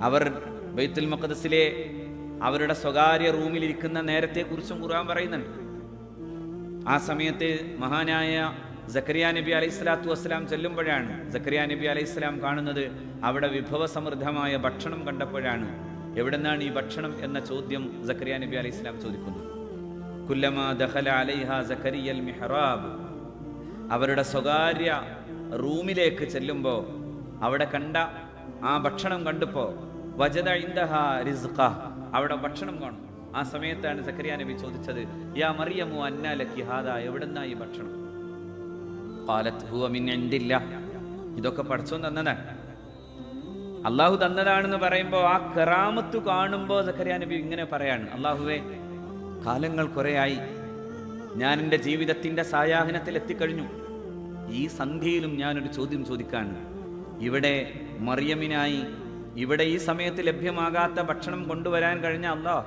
അവർ ബൈത്തുൽ മഖ്ദിസിലെ അവരുടെ സ്വകാര്യ റൂമിലിരിക്കുന്ന നേരത്തെക്കുറിച്ചും ഖുർആൻ പറയുന്നുണ്ട്. ആ സമയത്ത് മഹാനായ സക്കരിയ നബി അലൈഹി സ്വലാത്തു വസ്സലാം ചെല്ലുമ്പോഴാണ് സക്കരിയ നബി അലൈഹി സ്വലാം കാണുന്നത് അവിടെ വിഭവസമൃദ്ധമായ ഭക്ഷണം കണ്ടപ്പോഴാണ്. എവിടെന്നാണ് ഈ ഭക്ഷണം എന്ന ചോദ്യം സക്കരിയ നബി അലൈഹി സ്വലാം ചോദിക്കുന്നത്. കുല്ലമാ ദഖല അലൈഹാ സക്കരിയൽ മിഹ്റാബ്, അവരുടെ സ്വകാര്യ റൂമിലേക്ക് ചെല്ലുമ്പോൾ അവിടെ കണ്ട ആ ഭക്ഷണം കണ്ടപ്പോൾ വജദ ഇൻദഹാ റിസ്ഖ, അവിടെ ഭക്ഷണം കാണും. ആ സമയത്താണ് സക്കരിയ നബി ചോദിച്ചത്, യാ മറിയമു അന്നാ ലക്കി ഹാദാ, എവിടെന്നാ ഈ ഭക്ഷണം? ഖാലത് ഹുവ മിൻ ഇൻദില്ലാഹ്, ഇതൊക്കെ പടച്ചോൻ തന്നതാണ്, അള്ളാഹു തന്നതാണെന്ന് പറയുമ്പോൾ ആ കറാമത്ത് കാണുമ്പോൾ സക്കരിയ നബി ഇങ്ങനെ പറയാണ്, അള്ളാഹുവേ, കാലങ്ങൾ കുറേയായി, ഞാൻ എൻ്റെ ജീവിതത്തിൻ്റെ സായാഹ്നത്തിൽ എത്തിക്കഴിഞ്ഞു. ഈ സന്ധ്യയിലും ഞാനൊരു ചോദ്യം ചോദിക്കാണ്. ഇവിടെ മറിയമിനായി ഇവിടെ ഈ സമയത്ത് ലഭ്യമാകാത്ത ഭക്ഷണം കൊണ്ടുവരാൻ കഴിഞ്ഞ അല്ലാഹ്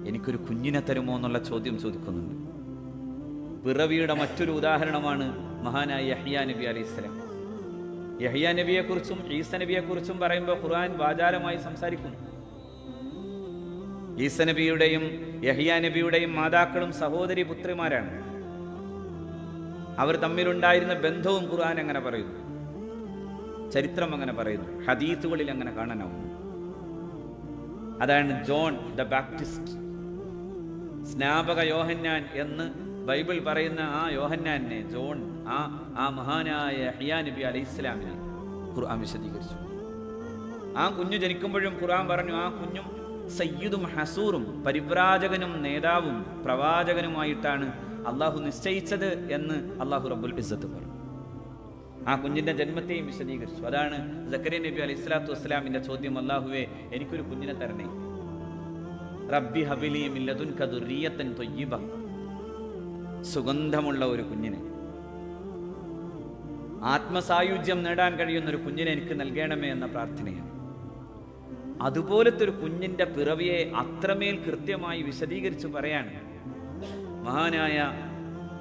എനിക്കൊരു കുഞ്ഞിനെ തരുമോ എന്നുള്ള ചോദ്യം ചോദിക്കുന്നുണ്ട്. പിറവിയുടെ മറ്റൊരു ഉദാഹരണമാണ് മഹാനായ യഹ്യാ നബി അലൈഹിസ്സലാം. യഹ്യാ നബിയെക്കുറിച്ചും ഈസ നബിയെക്കുറിച്ചും പറയുമ്പോൾ ഖുർആൻ വാചാലമായി സംസാരിക്കുന്നു. ഈസ നബിയുടെയും യഹ്യാ നബിയുടെയും മാതാക്കളും സഹോദരി പുത്രിമാരാണ്. അവർ തമ്മിലുണ്ടായിരുന്ന ബന്ധവും ഖുർആൻ അങ്ങനെ പറയുന്നു, ചരിത്രം അങ്ങനെ പറയുന്നു, ഹദീസുകളിൽ അങ്ങനെ കാണാനാവുന്നു. അതാണ് ജോൺ ദ ബാപ്റ്റിസ്റ്റ്, സ്നാപക യോഹന്നാൻ എന്ന് ബൈബിൾ പറയുന്ന ആ യോഹന്നാനെ, ജോൺ, ആ മഹാനായ യഹ്യാ നബി അലൈഹിസ്സലാമിനെ ഖുർആൻ വിശദീകരിച്ചു. ആ കുഞ്ഞു ജനിക്കുമ്പോഴും ഖുർആൻ പറഞ്ഞു, ആ കുഞ്ഞും സയ്യിദും ഹസൂറും, പരിവ്രാജകനും നേതാവും പ്രവാചകനുമായിട്ടാണ് അള്ളാഹു നിശ്ചയിച്ചത് എന്ന് അള്ളാഹു റബ്ബുൽ ഇസ്സത്ത് പറഞ്ഞു. ആ കുഞ്ഞിന്റെ ജന്മത്തെയും വിശദീകരിച്ചു. അതാണ് സക്കരിയ നബി അലൈഹി സ്വലാത്തു വസ്സലാമിന്റെ ചോദ്യം, അല്ലാഹുവേ, എനിക്കൊരു കുഞ്ഞിനെ തരണേ. റബ്ബി ഹബിലി മിൻ ലദുൻക ദുർരിയത്തൻ ത്വയ്യിബ, സുഗന്ധമുള്ള ഒരു കുഞ്ഞിനെ, ആത്മസായുജ്യം നേടാൻ കഴിയുന്ന ഒരു കുഞ്ഞിനെ എനിക്ക് നൽകണമേ എന്ന പ്രാർത്ഥനയാണ്. അതുപോലത്തെ ഒരു കുഞ്ഞിന്റെ പിറവിയെ അത്രമേൽ കൃത്യമായി വിശദീകരിച്ചു പറയാണ് മഹാനായ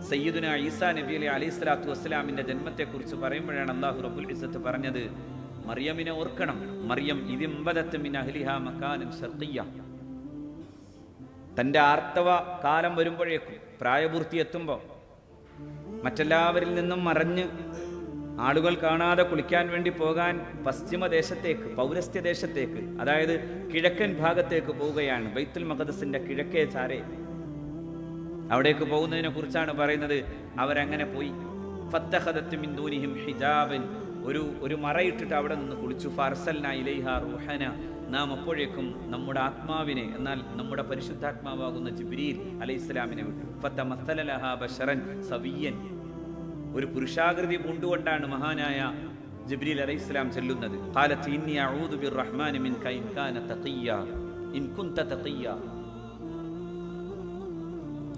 സയ്യിദുന ഈസാ നബി അലൈഹി സ്വലാത്തു വസ്സലാമിന്റെ ജന്മത്തെക്കുറിച്ച് പറയുമ്പോഴാണ് അല്ലാഹു റബ്ബുൽ ഇസ്സത്ത് പറഞ്ഞത്, മറിയമിനെ ഓർക്കണം, മറിയം ഇതിംബദത്ത് മിൻ അഹ്ലിഹാ മകാനൻ ശർഖിയ്യ, തൻ്റെ ആർത്തവ കാലം വരുമ്പോഴേക്കും, പ്രായപൂർത്തി എത്തുമ്പോൾ മറ്റെല്ലാവരിൽ നിന്നും മറഞ്ഞ് ആളുകൾ കാണാതെ കുളിക്കാൻ വേണ്ടി പോകാൻ പശ്ചിമദേശത്തേക്ക്, പൗരസ്ത്യദേശത്തേക്ക്, അതായത് കിഴക്കൻ ഭാഗത്തേക്ക് പോവുകയാണ്. ബൈത്തുൽ മഖ്ദിസിന്റെ കിഴക്കേ ചാരേ അവിടേക്ക് പോകുന്നതിനെ കുറിച്ചാണ് പറയുന്നത്. അവരങ്ങനെ പോയി. ഫത്തഖദത് മിൻ ദൂനിഹിം ഹിജാബൻ, ഒരു മറയിട്ടിട്ട് അവിടെ നിന്ന് കുളിച്ചു. ഫർസൽനാ ഇലൈഹാ റൂഹന, നാം അപ്പോഴേക്കും നമ്മുടെ ആത്മാവിനെ, എന്നാൽ നമ്മുടെ പരിശുദ്ധാത്മാവാകുന്ന ജിബ്രീൽ അലൈഹിസ്സലാമിനെ വിട്ടു. ഫതമസ്സല ലഹാ ബശറൻ സവിയ്യൻ, ഒരു പുരുഷാകൃതി പൂണ്ടുകൊണ്ടാണ് മഹാനായ ജിബ്രീൽ അലൈഹിസ്സലാം ചെല്ലുന്നത്. ഖാലത് ഇന്നി അഊദു ബിർറഹ്മാനി മിൻക ഇൻ കാന തഖിയ്യ ഇൻ കുൻത തഖിയ്യ.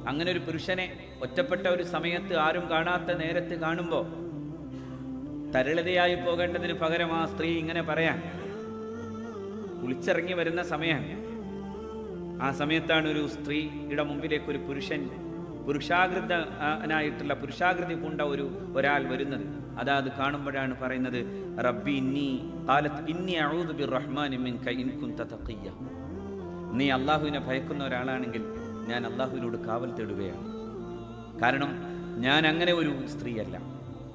അങ്ങനെ ഒരു പുരുഷനെ ഒറ്റപ്പെട്ട ഒരു സമയത്ത്, ആരും കാണാത്ത നേരത്ത് കാണുമ്പോൾ തരളിതയായി പോകേണ്ടതിന് പകരം ആ സ്ത്രീ ഇങ്ങനെ പറയാൻ, കുളിച്ചിറങ്ങി വരുന്ന സമയമാണ്. ആ സമയത്താണ് ഒരു സ്ത്രീയുടെ മുമ്പിലേക്ക് ഒരു പുരുഷാകൃതനായിട്ടുള്ള, പുരുഷാകൃതി പൂണ്ട ഒരാൾ വരുന്നത്. അതാത് കാണുമ്പോഴാണ് പറയുന്നത്, റബ്ബി ഇന്നി അഊദു ബിർറഹ്മാനി മിൻക ഇൻ കുൻത തഖിയ്യ, നീ അള്ളാഹുവിനെ ഭയക്കുന്ന ഒരാളാണെങ്കിൽ ഞാൻ അള്ളാഹുവിനോട് കാവൽ തേടുകയാണ്. കാരണം ഞാൻ അങ്ങനെ ഒരു സ്ത്രീയല്ല.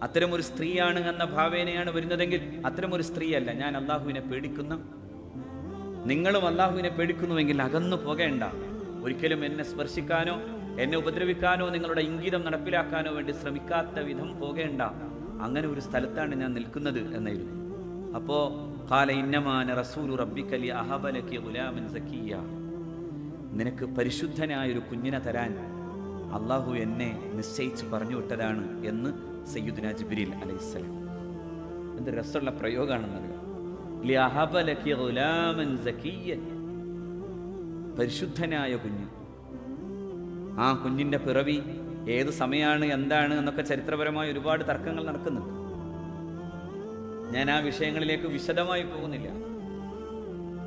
അത്തരമൊരു സ്ത്രീയാണ് എന്ന ഭാവേനയാണ് വരുന്നതെങ്കിൽ അത്തരമൊരു സ്ത്രീയല്ല. ഞാൻ അള്ളാഹുവിനെ പേടിക്കുന്ന, നിങ്ങളും അള്ളാഹുവിനെ പേടിക്കുന്നുവെങ്കിൽ അകന്നു പോകേണ്ട. ഒരിക്കലും എന്നെ സ്പർശിക്കാനോ എന്നെ ഉപദ്രവിക്കാനോ നിങ്ങളുടെ ഇംഗിതം നടപ്പിലാക്കാനോ വേണ്ടി ശ്രമിക്കാത്ത വിധം പോകേണ്ട. അങ്ങനെ ഒരു സ്ഥലത്താണ് ഞാൻ നിൽക്കുന്നത് എന്നായിരുന്നു. അപ്പോൾ ഖാല ഇന്നമാന റസൂലു റബ്ബിക ലി അഹബ ലകി ഗുലാമൻ സക്കിയ്യ, നിനക്ക് പരിശുദ്ധനായൊരു കുഞ്ഞിനെ തരാൻ അള്ളാഹു എന്നെ നിശ്ചയിച്ച് പറഞ്ഞു വിട്ടതാണ് എന്ന് സയ്യിദുനാ ജിബ്രീൽ അലൈഹിസ്സലാം. എന്ത് രസമുള്ള പ്രയോഗമാണെന്നറിയാം. ലി അഹബ ലകി ഗുലാമൻ സക്കിയ്യ, പരിശുദ്ധനായ കുഞ്ഞ്. ആ കുഞ്ഞിൻ്റെ പിറവി ഏത് സമയമാണ്, എന്താണ് എന്നൊക്കെ ചരിത്രപരമായ ഒരുപാട് തർക്കങ്ങൾ നടക്കുന്നുണ്ട്. ഞാൻ ആ വിഷയങ്ങളിലേക്ക് വിശദമായി പോകുന്നില്ല.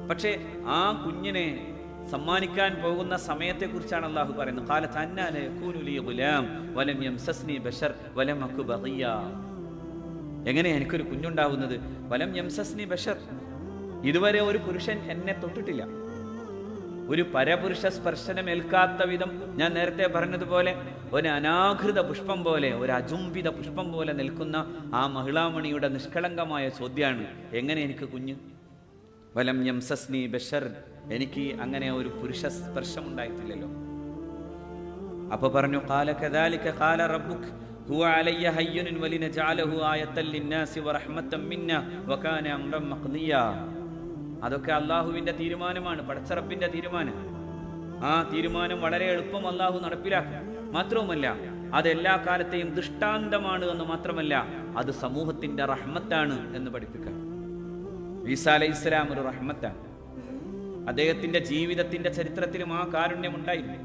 പക്ഷേ ആ കുഞ്ഞിനെ സമ്മാനിക്കാൻ പോകുന്ന സമയത്തെക്കുറിച്ചാണ് അള്ളാഹു പറയുന്നത്. ഖാലത് അന്നാ യകൂനു ലീ ഗുലാം വലം യംസസ്നി ബശർ വലം അകു ബഗിയ, എങ്ങനെ എനിക്കൊരു കുഞ്ഞുണ്ടാവുന്നത്? വലം യംസസ്നി ബശർ, ഇതുവരെ ഒരു പുരുഷൻ എന്നെ തൊട്ടിട്ടില്ല. ഒരു പരപുരുഷ സ്പർശനമേൽക്കാത്ത വിധം ഞാൻ നേരത്തെ പറഞ്ഞതുപോലെ ഒരു അനാകൃത പുഷ്പം പോലെ, ഒരു അചുംബിത പുഷ്പം പോലെ നിൽക്കുന്ന ആ മഹിളാമണിയുടെ നിഷ്കളങ്കമായ ചോദ്യമാണ്, എങ്ങനെ എനിക്ക് കുഞ്ഞ്? വലം യംസസ്നി ബശർ, എനിക്ക് അങ്ങനെ ഒരു പുരുഷ സ്പർശം ഉണ്ടായിട്ടില്ലല്ലോ. അപ്പൊ പറഞ്ഞു, ഖാല കദാലിക ഖാല റബ്ബുക് ഹുവ അലയ്യ ഹയ്യുൻ വലിനജഅലഹു ആയത്തൻ ലിന്നാസി വറഹ്മത്തൻ മിന്ന വകാന അംറൻ മഖ്ദിയ. അതൊക്കെ അള്ളാഹുവിന്റെ തീരുമാനമാണ്, പടച്ച റബ്ബിന്റെ തീരുമാനം. ആ തീരുമാനം വളരെ എളുപ്പം അള്ളാഹു നടപ്പിലാക്കും. മാത്രവുമല്ല, അത് എല്ലാ കാലത്തെയും ദൃഷ്ടാന്തമാണ് എന്ന് മാത്രമല്ല, അത് സമൂഹത്തിന്റെ റഹ്മത്താണ് എന്ന് പഠിപ്പിക്കാം. ഈസാ അലൈഹിസ്സലാം ഒരു റഹ്മത്താണ്. അദ്ദേഹത്തിന്റെ ജീവിതത്തിന്റെ ചരിത്രത്തിലും ആ കാരുണ്യമുണ്ടായിരുന്നു.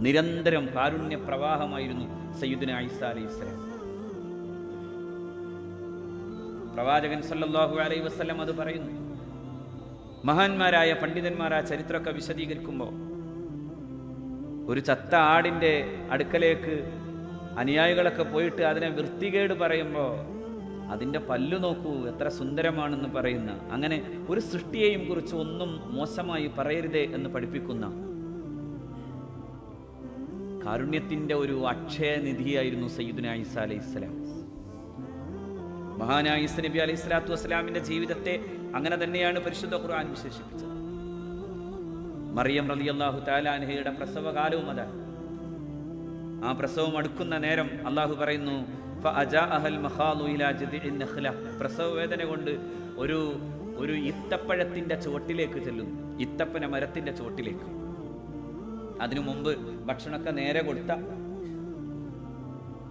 നിരന്തരം കാരുണ്യ പ്രവാഹമായിരുന്നു സയ്യിദുനാ ഈസാ അലൈഹിസ്സലാം. പ്രവാചകൻ സല്ലല്ലാഹു അലൈഹി വസല്ലം അത് പറയുന്നു. മഹാന്മാരായ പണ്ഡിതന്മാർ ആ ചരിത്രമൊക്കെ വിശദീകരിക്കുമ്പോൾ, ഒരു ചത്ത ആടിന്റെ അടുക്കലേക്ക് അനുയായികളൊക്കെ പോയിട്ട് അതിനെ വൃത്തികേട് പറയുമ്പോൾ, അതിൻ്റെ പല്ലു നോക്കൂ എത്ര സുന്ദരമാണെന്ന് പറയുന്ന, അങ്ങനെ ഒരു സൃഷ്ടിയെയും കുറിച്ച് ഒന്നും മോശമായി പറയരുതേ എന്ന് പഠിപ്പിക്കുന്ന കാരുണ്യത്തിന്റെ ഒരു അക്ഷയനിധിയായിരുന്നു സയ്യിദുനാ ഈസാ അലൈഹിസ്സലാം. മഹാനായ ഈസാ നബി അലൈഹി സ്വലാത്തു വസ്സലാമിന്റെ ജീവിതത്തെ അങ്ങനെ തന്നെയാണ് പരിശുദ്ധ ഖുർആൻ വിശേഷിപ്പിച്ചത്. മറിയം റളിയല്ലാഹു തആല അൻഹയുടെ പ്രസവകാലവും അതാണ്. ആ പ്രസവം അടുക്കുന്ന നേരം അള്ളാഹു പറയുന്നു, ഫഅജാഅഹൽ മഖാദു ഇലാ ജദിഇൻ നഖ്ല. പ്രസവ വേദന കൊണ്ട് ഒരു ഇത്തപ്പഴത്തിന്റെ ചുവട്ടിലേക്ക് ചെല്ലുന്നു, ഇത്തപ്പന മരത്തിന്റെ ചുവട്ടിലേക്ക്. അതിനു മുമ്പ് ഭക്ഷണമൊക്കെ നേരെ കൊടുത്ത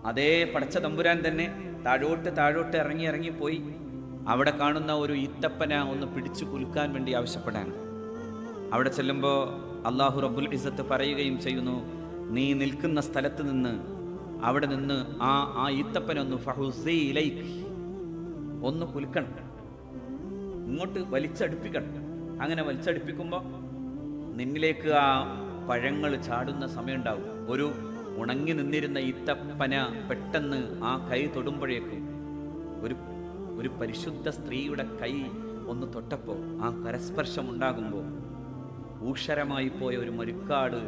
അതേ പടച്ച തമ്പുരാൻ തന്നെ താഴോട്ട് ഇറങ്ങിപ്പോയി അവിടെ കാണുന്ന ഒരു ഈത്തപ്പന ഒന്ന് പിടിച്ചു കുലുക്കാൻ വേണ്ടി ആവശ്യപ്പെടാൻ. അവിടെ ചെല്ലുമ്പോൾ അള്ളാഹു റബ്ബുൽ ഇസ്സത്ത് പറയുകയും ചെയ്യുന്നു, നീ നിൽക്കുന്ന സ്ഥലത്ത് നിന്ന് അവിടെ നിന്ന് ആ ഈത്തപ്പന ഒന്ന് ഫഹുസി ഇലൈക്, ഒന്ന് കുലുക്കണം, ഇങ്ങോട്ട് വലിച്ചടുപ്പിക്കണം. അങ്ങനെ വലിച്ചടുപ്പിക്കുമ്പോൾ നിന്നിലേക്ക് ആ പഴങ്ങൾ ചാടുന്ന സമയമുണ്ടാവും. ഒരു ഉണങ്ങി നിന്നിരുന്ന ഈത്തപ്പന പെട്ടെന്ന് ആ കൈ തൊടുമ്പോഴേക്കും ഒരു പരിശുദ്ധ സ്ത്രീയുടെ കൈ ഒന്ന് തൊട്ടപ്പോൾ, ആ പരസ്പർശം ഉണ്ടാകുമ്പോൾ, ഊഷരമായി പോയ ഒരു മരുക്കാട്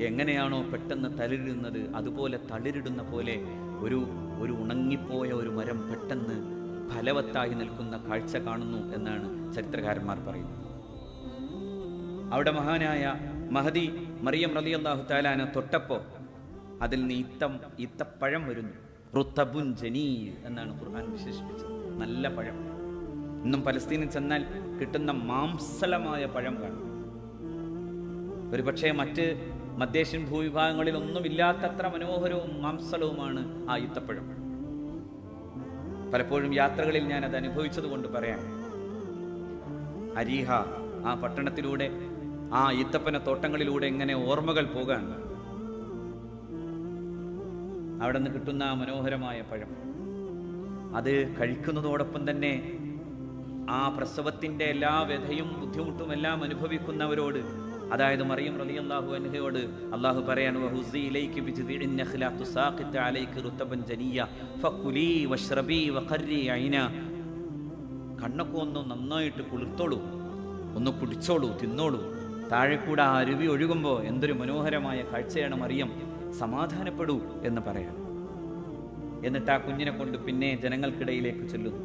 എങ്ങനെയാണോ പെട്ടെന്ന് തളിരിടുന്നത്, അതുപോലെ തളിരിടുന്ന പോലെ ഒരു ഉണങ്ങിപ്പോയ ഒരു മരം പെട്ടെന്ന് ഫലവത്തായി നിൽക്കുന്ന കാഴ്ച കാണുന്നു എന്നാണ് ചരിത്രകാരന്മാർ പറയുന്നത്. അവിടെ മഹാനായ മഹദി മറിയം റളിയല്ലാഹു തആല അൻഹ തൊട്ടപ്പോൾ അതിൽ നിന്ന് ഈത്തപ്പഴം വരുന്നു. റുത്തബുൻ ജനീ എന്നാണ് ഖുർആൻ വിശേഷിപ്പിച്ചത്. നല്ല പഴം. ഇന്നും പലസ്തീനിൽ ചെന്നാൽ കിട്ടുന്ന മാംസളമായ പഴം കാണും. ഒരു പക്ഷേ മറ്റ് മധ്യേഷ്യൻ ഭൂവിഭാഗങ്ങളിൽ ഒന്നുമില്ലാത്തത്ര മനോഹരവും മാംസളവുമാണ് ആ ഈത്തപ്പഴം. പലപ്പോഴും യാത്രകളിൽ ഞാൻ അത് അനുഭവിച്ചത് കൊണ്ട് പറയാം. അരീഹ ആ പട്ടണത്തിലൂടെ, ആ ഈത്തപ്പന തോട്ടങ്ങളിലൂടെ എങ്ങനെ ഓർമ്മകൾ പോകാൻ. അവിടെ നിന്ന് കിട്ടുന്ന ആ മനോഹരമായ പഴം, അത് കഴിക്കുന്നതോടൊപ്പം തന്നെ ആ പ്രസവത്തിന്റെ എല്ലാ വ്യഥയും ബുദ്ധിമുട്ടും എല്ലാം അനുഭവിക്കുന്നവരോട്, അതായത് മറിയം റളിയല്ലാഹു അൻഹയോട് അള്ളാഹു പറയാണ്, വഹുസി ഇലൈകി ബിജിദിഇൻ നഖ്ല തുസാഖിത് അലൈകി റുതബൻ ജനിയ ഫകുലി വശ്റബി വഖർരി ഐന. കണ്ണൊക്കെ ഒന്ന് നന്നായിട്ട് കുളിർത്തോളൂ, ഒന്ന് കുടിച്ചോളൂ, തിന്നോളൂ. താഴെ കൂടെ ആ അരുവി ഒഴുകുമ്പോൾ എന്തൊരു മനോഹരമായ കാഴ്ചയാണ് മറിയം, സമാധാനപ്പെടൂ എന്ന് പറയാം. എന്നിട്ട് ആ കുഞ്ഞിനെ കൊണ്ട് പിന്നെ ജനങ്ങൾക്കിടയിലേക്ക് ചെല്ലുന്നു.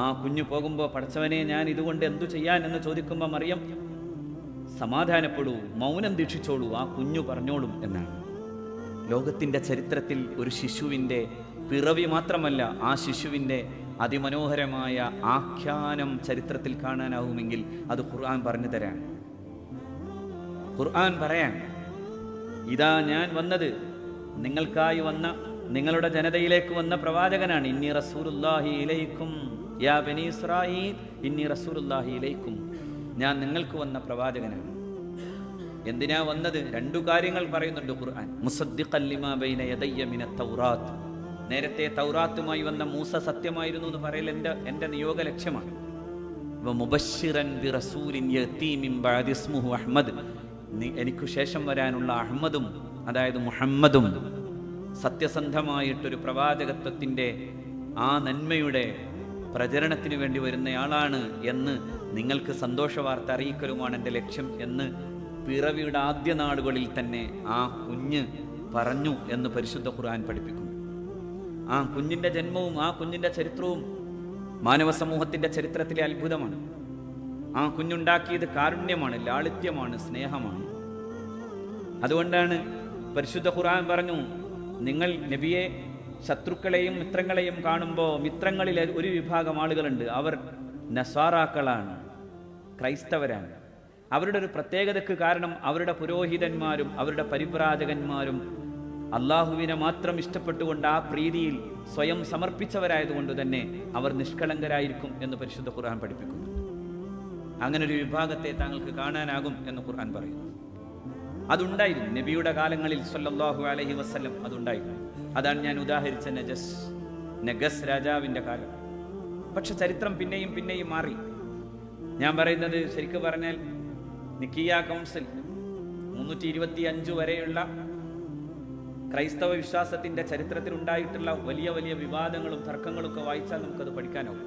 ആ കുഞ്ഞു പോകുമ്പോൾ, പടച്ചവനെ ഞാൻ ഇതുകൊണ്ട് എന്തു ചെയ്യാൻ എന്ന് ചോദിക്കുമ്പോൾ മറിയം, സമാധാനപ്പെടൂ, മൗനം ദീക്ഷിച്ചോളൂ, ആ കുഞ്ഞു പറഞ്ഞോളും എന്നാണ്. ലോകത്തിൻ്റെ ചരിത്രത്തിൽ ഒരു ശിശുവിൻ്റെ പിറവി മാത്രമല്ല, ആ ശിശുവിൻ്റെ അതിമനോഹരമായ ആഖ്യാനം ചരിത്രത്തിൽ കാണാനാവുമെങ്കിൽ അത് ഖുർആൻ പറഞ്ഞു തരാൻ. ഖുർആൻ പറയാൻ, ഇതാ ഞാൻ വന്നത് നിങ്ങൾക്കായി വന്ന, നിങ്ങളുടെ ജനതയിലേക്ക് വന്ന പ്രവാചകനാണ്. ഇന്നി റസൂലുള്ളാഹി ഇലൈക്കും യാ ബനി ഇസ്രായീൽ ഇന്നി റസൂലുള്ളാഹി ഇലൈക്കും. ഞാൻ നിങ്ങൾക്ക് വന്ന പ്രവാചകനാണ്. എന്തിനാ വന്നത്? രണ്ടു കാര്യങ്ങൾ പറയുന്നുണ്ട് ഖുർആൻ. മുസദ്ദിഖൻ ലിമാ ബൈന യദയ്യ മിനത് തൗറാത്ത്. നേരത്തെ തൗറാത്തുമായി വന്ന മൂസ സത്യമായിരുന്നു എന്ന് പറയൽ എൻ്റെ നിയോഗ ലക്ഷ്യമാണ്. വമുബശ്ശിറൻ ബിറസൂലിൻ യഅതി മിൻ ബഅദി ഇസ്മുഹു അഹ്മദ്. എനിക്ക് ശേഷം വരാനുള്ള അഹ്മദും, അതായത് മുഹമ്മദും, സത്യസന്ധമായിട്ടൊരു പ്രവാചകത്വത്തിൻ്റെ ആ നന്മയുടെ പ്രചരണത്തിന് വേണ്ടി വരുന്നയാളാണ് എന്ന് നിങ്ങൾക്ക് സന്തോഷ വാർത്ത അറിയിക്കലുമാണ് എൻ്റെ ലക്ഷ്യം എന്ന് പിറവിയുടെ ആദ്യ നാളുകളിൽ തന്നെ ആ കുഞ്ഞ് പറഞ്ഞു എന്ന് പരിശുദ്ധ ഖുർആൻ പഠിപ്പിക്കുന്നു. ആ കുഞ്ഞിൻ്റെ ജന്മവും ആ കുഞ്ഞിൻ്റെ ചരിത്രവും മാനവ സമൂഹത്തിൻ്റെ ചരിത്രത്തിലെ അത്ഭുതമാണ്. ആ കുഞ്ഞുണ്ടാക്കിയത് കാരുണ്യമാണ്, ലാളിത്യമാണ്, സ്നേഹമാണ്. അതുകൊണ്ടാണ് പരിശുദ്ധ ഖുർആൻ പറഞ്ഞു, നിങ്ങൾ നബിയെ ശത്രുക്കളെയും മിത്രങ്ങളെയും കാണുമ്പോൾ മിത്രങ്ങളിൽ ഒരു വിഭാഗം ആളുകളുണ്ട്, അവർ നസാറാക്കളാണ്, ക്രൈസ്തവരാണ്. അവരുടെ ഒരു പ്രത്യേകതയ്ക്ക് കാരണം അവരുടെ പുരോഹിതന്മാരും അവരുടെ പരിവ്രാജകന്മാരും അള്ളാഹുവിനെ മാത്രം ഇഷ്ടപ്പെട്ടുകൊണ്ട് ആ പ്രീതിയിൽ സ്വയം സമർപ്പിച്ചവരായതുകൊണ്ട് തന്നെ അവർ നിഷ്കളങ്കരായിരിക്കും എന്ന് പരിശുദ്ധ ഖുർആൻ പഠിപ്പിക്കുന്നു. അങ്ങനെ ഒരു വിഭാഗത്തെ താങ്കൾക്ക് കാണാനാകും എന്ന് ഖുർആൻ പറയുന്നു. അതുണ്ടായിരുന്നു നബിയുടെ കാലങ്ങളിൽ സല്ലല്ലാഹു അലൈഹി വസല്ലം, അതുണ്ടായിരുന്നു. അതാണ് ഞാൻ ഉദാഹരിച്ച നഗസ് രാജാവിൻ്റെ കാലം. പക്ഷെ ചരിത്രം പിന്നെയും പിന്നെയും മാറി. ഞാൻ പറയുന്നത് ശരിക്കും പറഞ്ഞാൽ നിക്കിയ കൗൺസിൽ 325 വരെയുള്ള ക്രൈസ്തവ വിശ്വാസത്തിൻ്റെ ചരിത്രത്തിൽ ഉണ്ടായിട്ടുള്ള വലിയ വലിയ വിവാദങ്ങളും തർക്കങ്ങളും ഒക്കെ വായിച്ചാൽ നമുക്കത് പഠിക്കാനാവും.